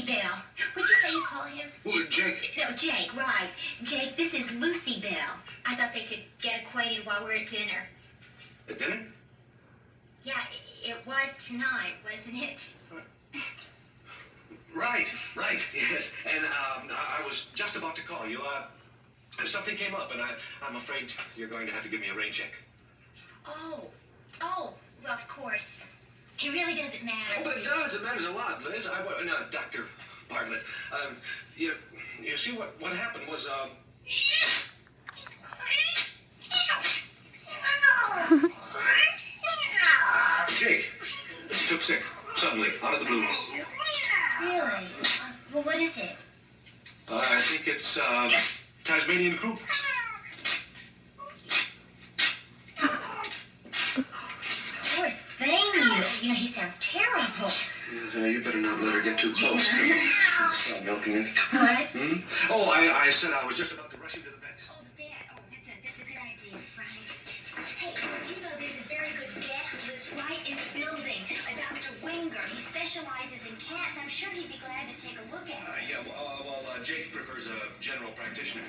Lucybelle. What'd you say you call him? Well, Jake. No, Jake, right. Jake, this is Lucybelle. I thought they could get acquainted while we're at dinner. At dinner? Yeah, it was tonight, wasn't it? Right, yes. And I was just about to call you. Something came up, and I'm afraid you're going to have to give me a rain check. Oh, well, of course. It really doesn't matter. Oh, but it does. It matters a lot, Liz. No, Dr. Bartlett. You see what happened was, Jake took sick suddenly, out of the blue. Really? Well, what is it? I think it's, Tasmanian croup. Poor thing, you know, he sounds terrible. You better not let her get too close. Stop milking it. What? Hmm? Oh, I said I was just about to rush you to the vet. Oh, the vet. Oh, that's a good idea, Frank. Hey, you know there's a very good vet who lives right in the building, a Dr. Winger. He specializes in cats. I'm sure he'd be glad to take a look at it. Jake prefers a general practitioner.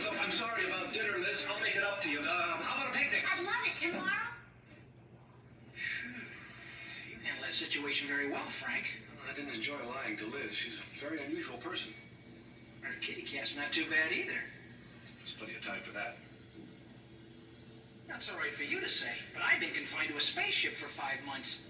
Look, I'm sorry about dinner, Liz. I'll make it up to you. How about a picnic? I'd love it. Tomorrow? You handled that situation very well, Frank. I didn't enjoy lying to Liz. She's a very unusual person. Our kitty cat's not too bad either. There's plenty of time for that. That's all right for you to say, but I've been confined to a spaceship for 5 months.